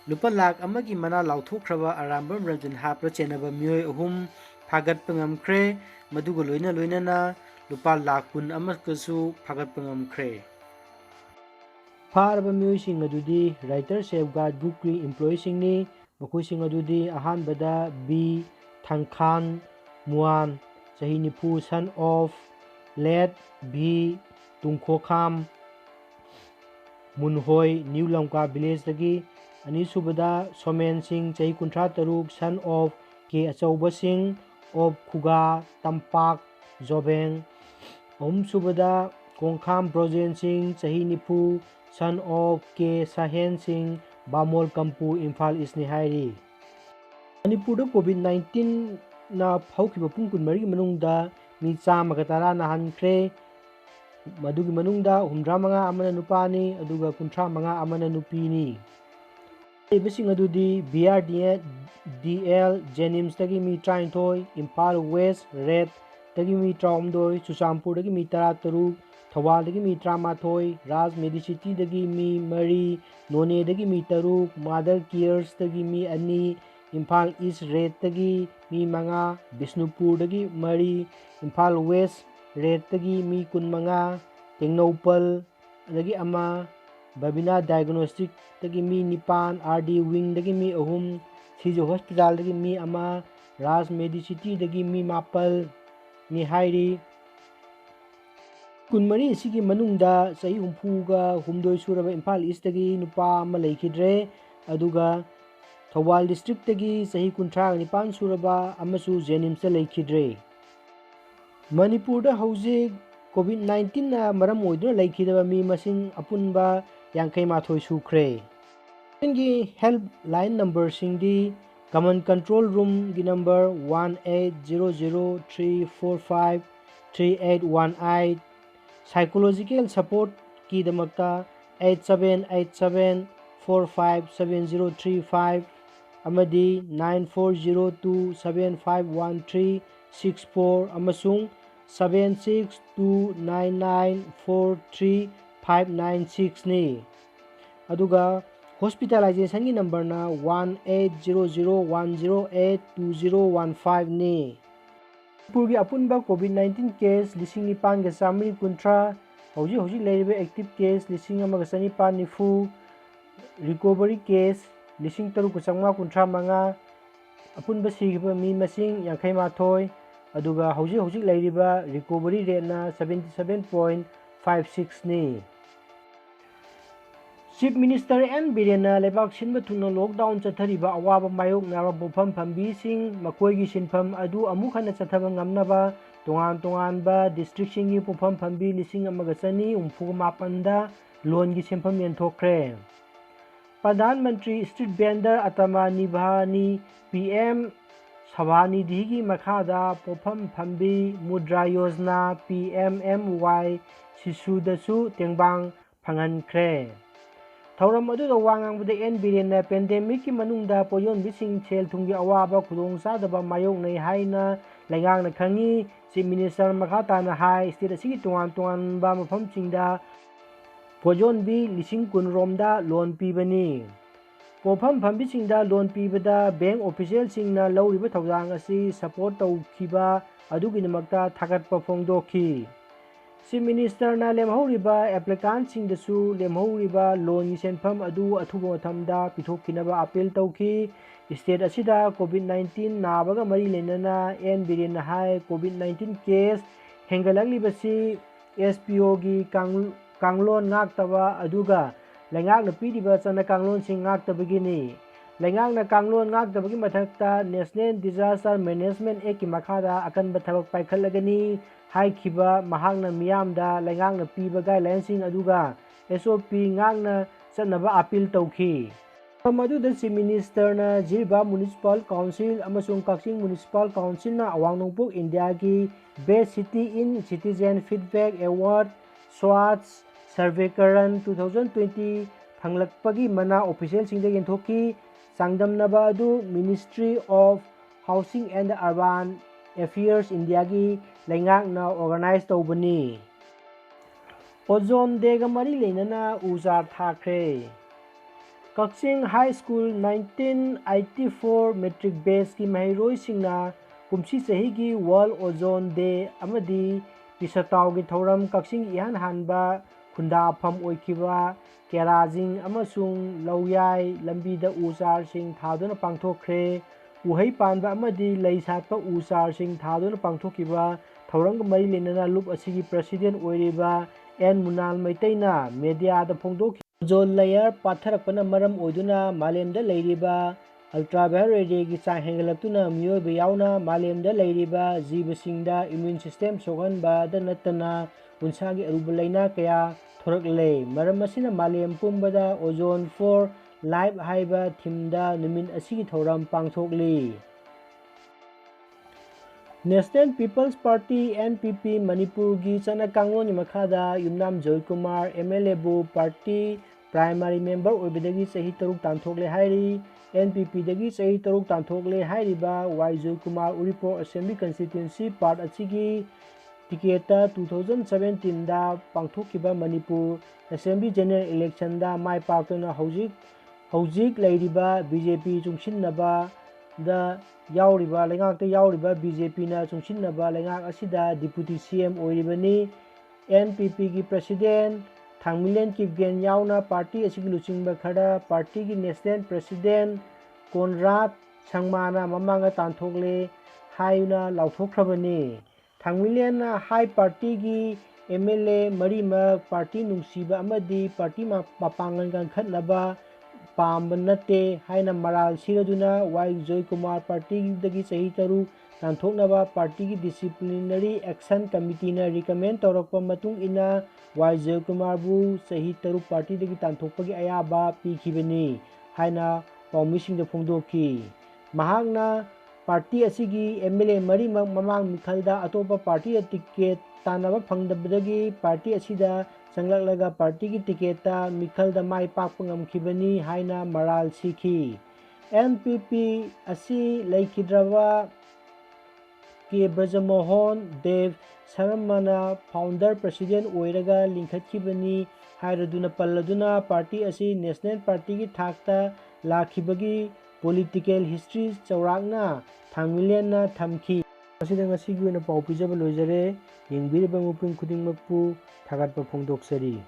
Lupa lakh amagi mana lauthokraba arambam ranjan hapra chenaba mioi ahum phagatpa ngamkhre maduga loina lupa lakh kun amakasu phagatpa ngamkhre. Faraba mioi adudi writer safeguard bookri employee singni makhoi adudi ahanbada B Thangkhan Muan chahi nipu son of Let B Tungkhokham Munhoi New Lamka village dagi Anisubada Somen Singh chahi kuntra taruk son of K Achauba Singh of Khuga Tampak Jobeng Ahum subada Kongkham Brojen Singh chahi nipu son of K Sahen Singh Bamol Kampu Imphal East ni hairi Manipurda COVID-19 na haukiba pung kunmari manungda mi chamaga tara na hankre madugi manungda humdra manga amana nupani aduga kuntra manga amana nupini ibising adudi BRDL Jenims dagi mi trainthoi Impal West Red dagi mi traumdoi Chusampur dagi mi tarataruk Thawal dagi mi tramathoi Raj Medicity dagi mi mari None dagi mi taruk Mother Cares dagi mi ani Impal East Red dagi mi manga Bisnupur dagi mari Impal West Red dagi mi kun manga Tengnopal dagi ama Babina Diagnostic dagi mi nipan RD Wing dagi mi ahum Sijo Hospital dagi mi ama Raj Medicity dagi mi mapal ni hairi kunmari sigi manungda sahi humpuga humdoi suraba Impal East dagi nupa ama leikidre aduga Thawal district dagi sahi kuntra nipan suraba amasu Jenims leikidre Manipurda hauzik COVID-19 na maram oiduna leikidaba mi masing apunba yankai mathoi sukre gi helpline number singdi common control room gi number 180034538818 psychological support ki damakta 8787457035 amadi 9402751364 amasung 7629943596 ni aduga hospitalization gi number na 1800108215 ni Purgi apunba COVID-19 case lising nipan ga samri kuntra hauji leiribe active case lising amaga sanipan nifu recovery case lising taru kusangma kuntra manga apunba sigiba mi masing yankai mathoi aduga hauji leiriba recovery rate na 77.56 ni Chief Minister N. Birena Lebak Sinba Tuna Lockdown Chathariba Awaba Mayok Nara Bofam Pambi Sing Makoigi Sinpam Adu Amukhana Chathaba Ngamnaba Tongan ba District Singi Bofam Pambi Lising Amagasani Mapanda Longi Sinpam Yenthokre Pradhan Mantri Street Vendor Atama Nibhani PM Sabhani Digi Makhada Bofam Pambi Mudra Yojana PMMY Sisudasu Tengbang Phangankre Thauram aduda wangangbada N Birena pandemic ki manungda poyon bising sel thungi awaba khudong sadaba mayok nei haina lengang na khangi Chief Minister makhata na hai state asigi tungan ba mafam chingda pojon bi lising kun romda loan pibani pofam phambi chingda loan pibada bank official singna lawriba thawjang asi support tawkhiba adugi namakta thagatpa phongdokhi Chief Minister na lemhauriba applicant singdasu lemhauriba loan senpham adu athuba mathamda pithokkinaba appeal tawki state asida COVID-19 nabaga mari lenana N Birena hai COVID-19 case hengalaklibasi SPO gi kanglon ngaktaba aduga lengakna piriba chana kanglon sing ngaktabagini lengakna kanglon ngaktabagi mathakta National Disaster Management Act ki makhada akanba thabak paikhalagani haikhiba mahakna miyamda lengakna piba guidelines aduga SOP ngakna chanaba appeal tawki maduda Chief Minister na Jirba Municipal Council amasung Kaksing Municipal Council na Awang Nongpok India ki Best City in Citizen Feedback Award Swats Survey Karan 2020 phanglakpagi mana official singda yenthoki sangdamnaba adu Ministry of Housing and Urban Affairs India gi lengakna organize tawbani Ozone dega mari lenana uzar thakre Kakching High School 1984 Metric Base ki mahiroi-singna kumsi chahigi World Ozone Day amadi pisatawgi thoram Kakching ihan hanba khundafam oikiba kerajing amasung lawyai lambida uchar sing thaduna pangthokre uhai panba amadi lei satpa uchar sing thaduna pangthokiba thorang mari lenana loop asigi president oiriba N Munal Maitaina media da phongdok ozone layer patharakpana maram oiduna malemda leiriba ultraviolet ray gi chang hengalaptuna mioi ba yauna malemda leiriba jibasingda immune system soganba da natana unsagi aruba laina kaya thoraklei maram asina malem pumbada ozone for life haiba thimda numin asigi thoram pangthokli National People's Party NPP Manipur gi chana kangloni makhada Yumnam Joy Kumar MLA bu party primary member oibadagi sahi taruk tanthokle hairi NPP dagi sahi taruk tanthokle hairiba Y Joy Kumar Uripur Assembly Constituency part achigi tiketa 2017 da pangthokiba Manipur Assembly General Election da mai paktuna hojik leiriba BJP chungsinnaba da yauriba lengak te yauriba BJP na chungsinnaba lengak asida deputy CM oiribani NPP gi president Thangmilen Kipgen yauna party asigi luchingba khada party gi national president Konrad Sangmana mamanga tanthokle hayuna lauthokhrabani Thangmilen na high party gi MLA marima party nungsiba amadi party mapangan kan khatnaba Pambanate haina maral siraduna Y Joy Kumar party dagi sahi taru tanthoknaba party gi disciplinary action committee na recommend tawrakpa matung ina Y Joy Kumar bu sahi taru party dagi tanthokpagi ayaba pikhibani haina pawmising da phongdoki mahakna party asigi MLA mari mamang mikhalda atopa party ticket tanaba phangdabadagi party asida Sanglaklaga party ki tiketa mikhalda mai pakpa ngamkhibani haina maral sikhi NPP asi laikhidrawa ke Brajamohan Dev Saramana founder president oiraga linkhatkibani hairaduna palladuna party asi national party ki thakta lakhibagi political history chawrakna Thangmilen na thamki asida ngasi gi na pau pijaba loijare yengbiraba mupung khudingmakpu Thagatpa phongdoksari